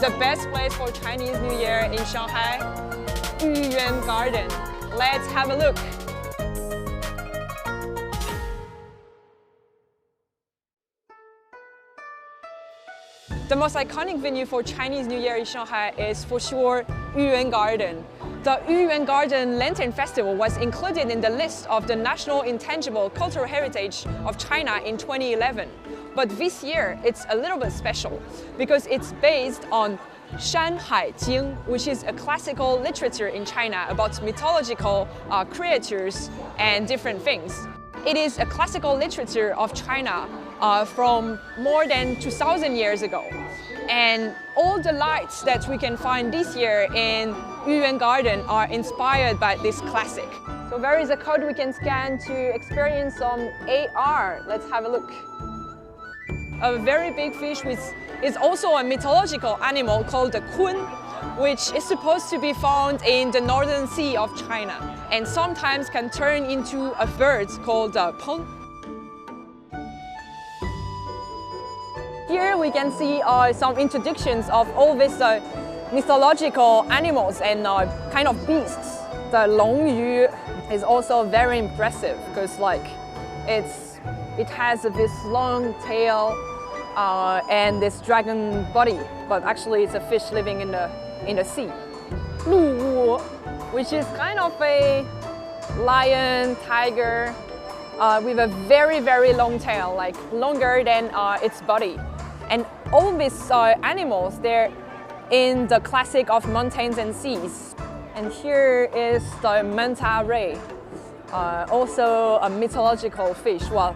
the best place for Chinese New Year in Shanghai, Yuan Garden. Let's have a look. The most iconic venue for Chinese New Year in Shanghai is for sure Yuan Garden. The Yuan Garden Lantern Festival was included in the list of the National Intangible Cultural Heritage of China in 2011. But this year, it's a little bit special because it's based on山海奇豫, which is a classical literature in China about mythological creatures and different things. It is a classical literature of China from more than 2,000 years ago. And all the lights that we can find this year in Yuan Garden are inspired by this classic. So there is a code we can scan to experience some AR. Let's have a look. A very big fish which is also a mythological animal called the kun, which is supposed to be found in the northern sea of China and sometimes can turn into a bird called peng. Here we can see some introductions of all these mythological animals and kind of beasts. The Longyu is also very impressive because it has this long tail and this dragon body, but actually it's a fish living in the sea. Luwu, which is kind of a lion, tiger, with a very, very long tail, like longer than its body. And all these animals, they're in the classic of mountains and seas. And here is the manta ray, also a mythological fish. Well,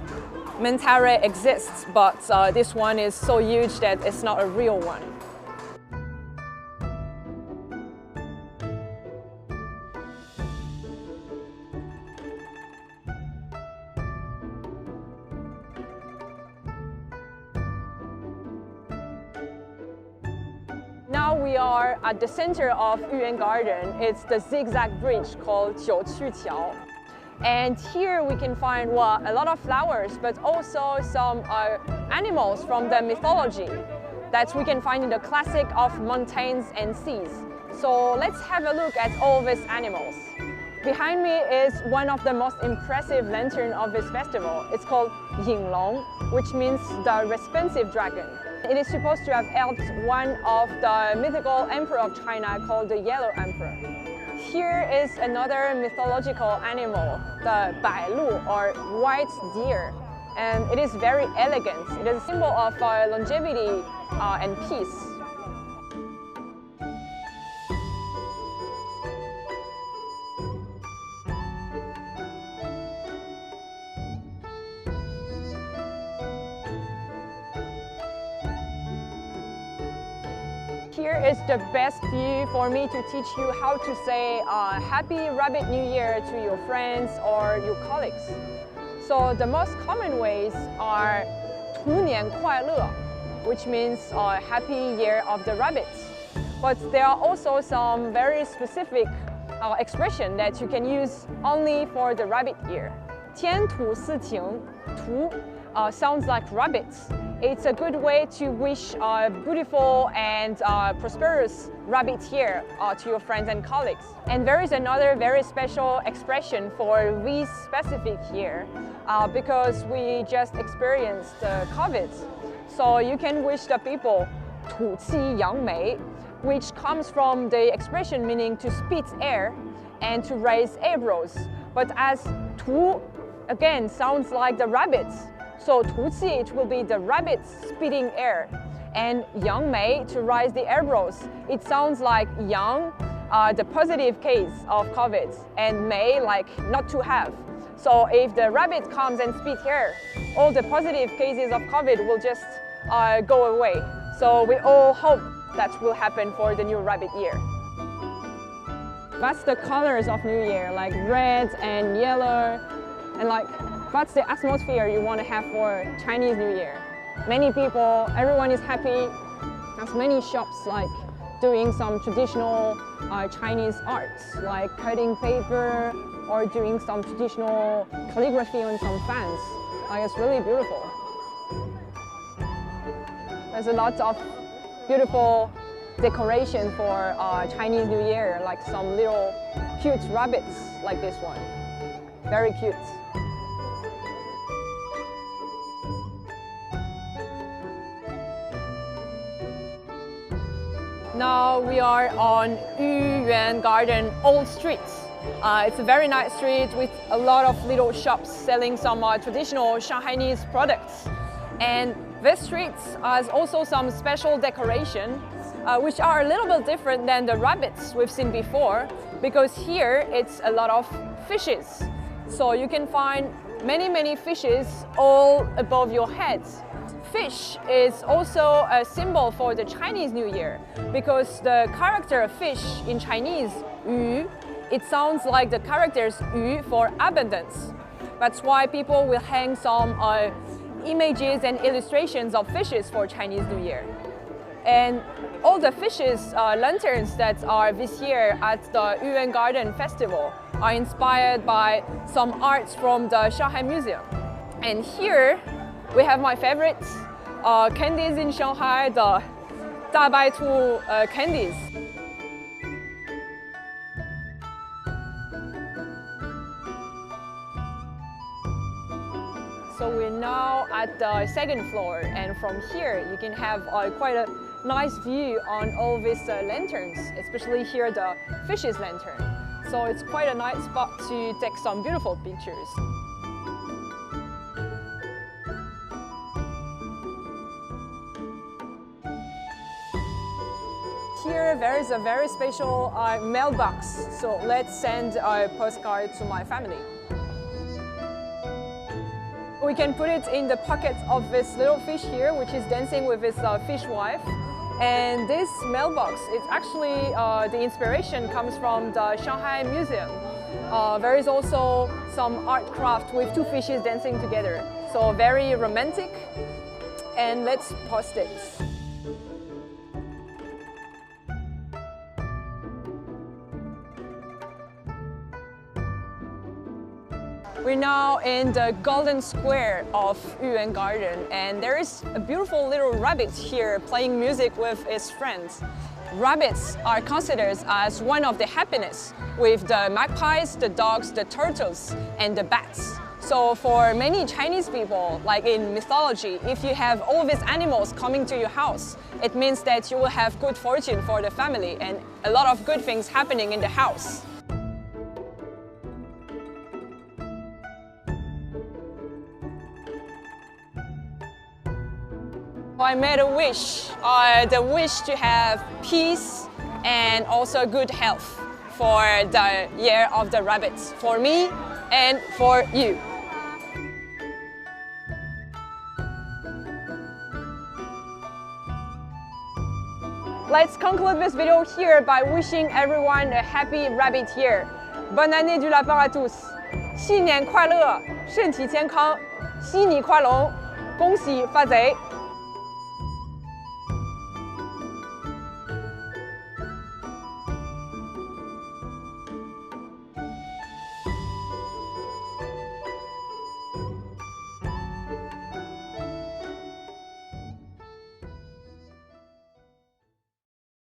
manta ray exists, but this one is so huge that it's not a real one. Now we are at the center of Yuan Garden. It's the zigzag bridge called Jiuqiqiao. And here we can find a lot of flowers, but also some animals from the mythology that we can find in the classic of mountains and seas. So let's have a look at all these animals. Behind me is one of the most impressive lanterns of this festival. It's called Yinglong, which means the responsive dragon. It is supposed to have helped one of the mythical emperor of China called the Yellow Emperor. Here is another mythological animal, the Bailu or white deer. And it is very elegant. It is a symbol of longevity and peace. Here is the best view for me to teach you how to say Happy Rabbit New Year to your friends or your colleagues. So the most common ways are 兔年快乐, which means Happy Year of the Rabbits. But there are also some very specific expression that you can use only for the rabbit year. 天土四晴, 土 sounds like rabbits. It's a good way to wish a beautiful and prosperous rabbit year to your friends and colleagues. And there is another very special expression for this specific year because we just experienced COVID. So you can wish the people 吐气扬眉, which comes from the expression meaning to spit air and to raise eyebrows. But as 吐 again sounds like the rabbits, so 吐气 it will be the rabbits spitting air, and 扬眉 to raise the eyebrows. It sounds like yang, the positive case of COVID, and mei like not to have. So if the rabbit comes and spit air, all the positive cases of COVID will just go away. So we all hope that will happen for the new rabbit year. That's the colors of New Year, like red and yellow, and that's the atmosphere you want to have for Chinese New Year. Many people, everyone is happy. There's many shops doing some traditional Chinese arts, like cutting paper or doing some traditional calligraphy on some fans. It's really beautiful. There's a lot of beautiful decoration for Chinese New Year, like some little cute rabbits like this one. Very cute. Now we are on Yuan Garden Old Street. It's a very nice street with a lot of little shops selling some traditional Shanghainese products. And this street has also some special decoration, which are a little bit different than the rabbits we've seen before, because here it's a lot of fishes. So you can find many fishes all above your heads. Fish is also a symbol for the Chinese New Year, because the character fish in Chinese, yu, it sounds like the characters yu for abundance. That's why people will hang some images and illustrations of fishes for Chinese New Year. And all the fishes lanterns that are this year at the Yuan Garden Festival are inspired by some arts from the Shanghai Museum. And here we have my favorite candies in Shanghai, the 大白兔 candies. So we're now at the second floor, and from here you can have quite a nice view on all these lanterns, especially here the fish's lantern. So it's quite a nice spot to take some beautiful pictures. Here there is a very special mailbox, so let's send a postcard to my family. We can put it in the pocket of this little fish here, which is dancing with his fish wife. And this mailbox, it's actually, the inspiration comes from the Shanghai Museum. There is also some art craft with two fishes dancing together. So very romantic. And let's post it. We're now in the golden square of Yuan Garden, and there is a beautiful little rabbit here playing music with his friends. Rabbits are considered as one of the happiness, with the magpies, the dogs, the turtles, and the bats. So for many Chinese people, like in mythology, if you have all these animals coming to your house, it means that you will have good fortune for the family and a lot of good things happening in the house. I made a wish, the wish to have peace and also good health for the year of the rabbit, for me and for you. Let's conclude this video here by wishing everyone a happy rabbit year. Bonne année du lapin à tous. 新年快乐，身体健康，喜你快乐，恭喜发财。